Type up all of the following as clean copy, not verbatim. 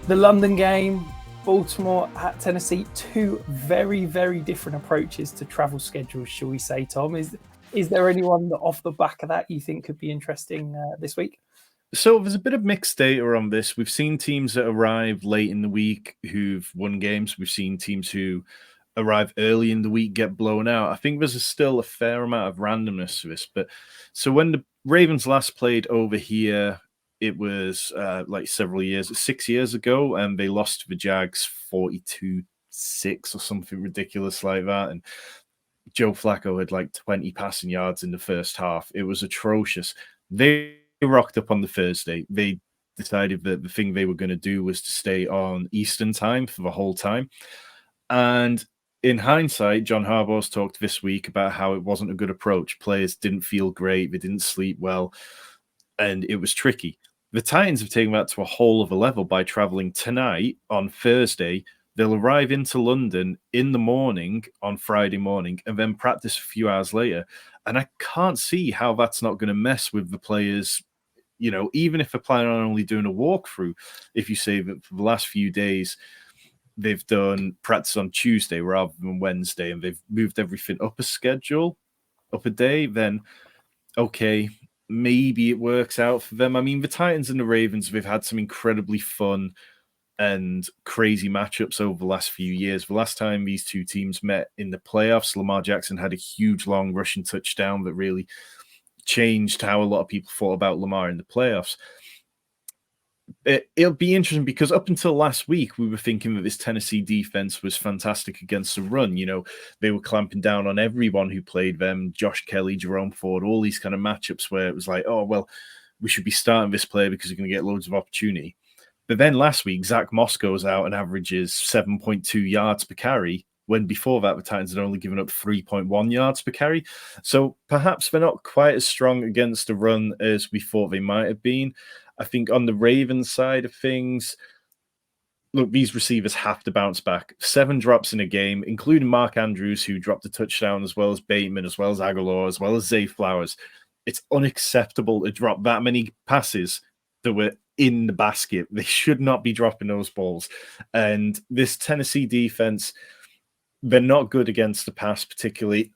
The London game, Baltimore at Tennessee, two very, very different approaches to travel schedules, shall we say, Tom? Is there anyone that off the back of that you think could be interesting this week? So there's a bit of mixed data on this. We've seen teams that arrive late in the week who've won games. We've seen teams who arrive early in the week get blown out. I think there's still a fair amount of randomness to this. But so when the Ravens last played over here, it was like several years, 6 years ago, and they lost to the Jags 42-6 or something ridiculous like that. And Joe Flacco had like 20 passing yards in the first half. It was atrocious. They rocked up on the Thursday. They decided that the thing they were going to do was to stay on Eastern time for the whole time. And in hindsight, John Harbaugh's talked this week about how it wasn't a good approach. Players didn't feel great. They didn't sleep well. And it was tricky. The Titans have taken that to a whole other level by traveling tonight on Thursday. They'll arrive into London in the morning on Friday morning and then practice a few hours later. And I can't see how that's not going to mess with the players, you know, even if they're planning on only doing a walkthrough. If you say that for the last few days, they've done practice on Tuesday rather than Wednesday, and they've moved everything up a day, then okay, maybe it works out for them. I mean, the Titans and the Ravens, they've had some incredibly fun and crazy matchups over the last few years. The last time these two teams met in the playoffs, Lamar Jackson had a huge long rushing touchdown that really changed how a lot of people thought about Lamar in the playoffs. It'll be interesting because up until last week, we were thinking that this Tennessee defense was fantastic against the run. You know, they were clamping down on everyone who played them, Josh Kelly, Jerome Ford, all these kind of matchups where it was like, oh, well, we should be starting this player because you're going to get loads of opportunity. But then last week, Zach Moss goes out and averages 7.2 yards per carry, when before that, the Titans had only given up 3.1 yards per carry. So perhaps they're not quite as strong against the run as we thought they might have been. I think on the Ravens side of things, look, these receivers have to bounce back. 7 drops in a game, including Mark Andrews, who dropped a touchdown, as well as Bateman, as well as Aguilar, as well as Zay Flowers. It's unacceptable to drop that many passes that were in the basket. They should not be dropping those balls. And this Tennessee defense, they're not good against the pass, particularly.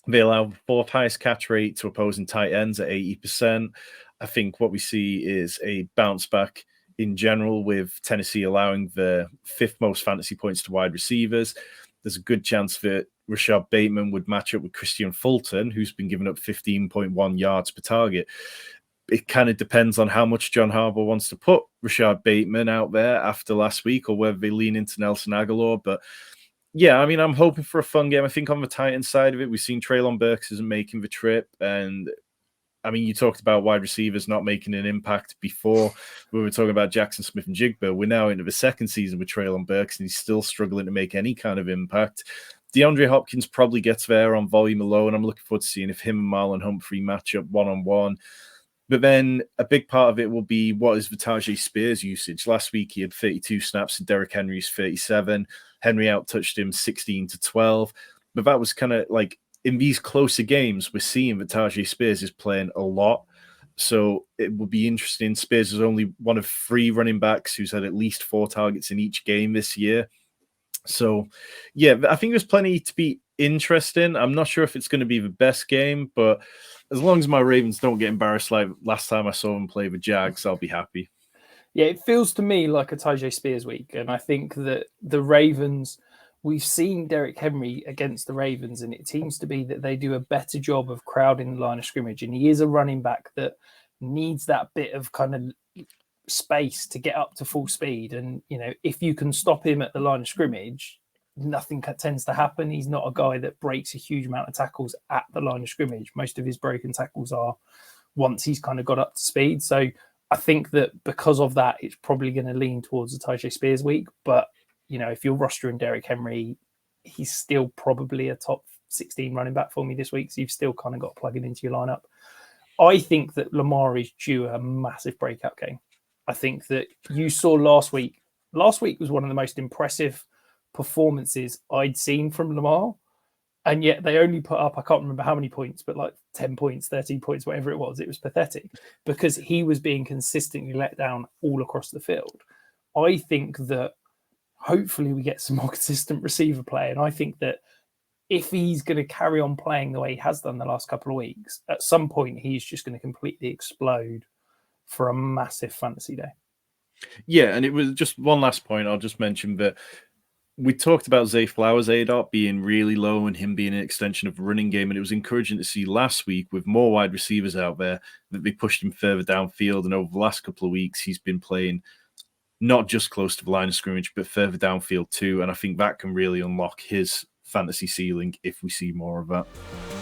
They allow the 4th highest catch rate to opposing tight ends at 80%. I think what we see is a bounce back in general, with Tennessee allowing the 5th most fantasy points to wide receivers. There's a good chance that Rashad Bateman would match up with Christian Fulton, who's been giving up 15.1 yards per target. It kind of depends on how much John Harbaugh wants to put Rashad Bateman out there after last week, or whether they lean into Nelson Aguilar. But yeah, I mean, I'm hoping for a fun game. I think on the Titans side of it, we've seen Treylon Burks isn't making the trip. And I mean, you talked about wide receivers not making an impact before. We were talking about Jackson Smith and Jigba. We're now into the second season with Treylon Burks, and he's still struggling to make any kind of impact. DeAndre Hopkins probably gets there on volume alone. I'm looking forward to seeing if him and Marlon Humphrey match up one-on-one. But then a big part of it will be, what is Tajay Spears' usage? Last week, he had 32 snaps and Derrick Henry's 37. Henry out-touched him 16-12. But that was kind of like, in these closer games, we're seeing that Tajay Spears is playing a lot. So it will be interesting. Spears is only one of 3 running backs who's had at least 4 targets in each game this year. So, yeah, I think there's plenty to be interesting. I'm not sure if it's going to be the best game, but as long as my Ravens don't get embarrassed like last time I saw them play the Jags, I'll be happy. Yeah, it feels to me like a Tajay Spears week. And I think that the Ravens, we've seen Derrick Henry against the Ravens, and it seems to be that they do a better job of crowding the line of scrimmage. And he is a running back that needs that bit of kind of space to get up to full speed. And, you know, if you can stop him at the line of scrimmage, nothing tends to happen. He's not a guy that breaks a huge amount of tackles at the line of scrimmage. Most of his broken tackles are once he's kind of got up to speed. So I think that because of that, it's probably going to lean towards the Tajay Spears week. But, you know, if you're rostering Derrick Henry, he's still probably a top 16 running back for me this week. So you've still kind of got to plug him into your lineup. I think that Lamar is due a massive breakout game. I think that you saw last week. Last week was one of the most impressive performances I'd seen from Lamar. And yet they only put up, I can't remember how many points, but like 10 points, 13 points, whatever it was. It was pathetic because he was being consistently let down all across the field. I think that hopefully we get some more consistent receiver play. And I think that if he's going to carry on playing the way he has done the last couple of weeks, at some point he's just going to completely explode for a massive fantasy day. Yeah, and it was just one last point. I'll just mention that we talked about Zay Flowers' ADOT being really low and him being an extension of the running game. And it was encouraging to see last week with more wide receivers out there that they pushed him further downfield. And over the last couple of weeks, he's been playing not just close to the line of scrimmage, but further downfield too. And I think that can really unlock his fantasy ceiling if we see more of that.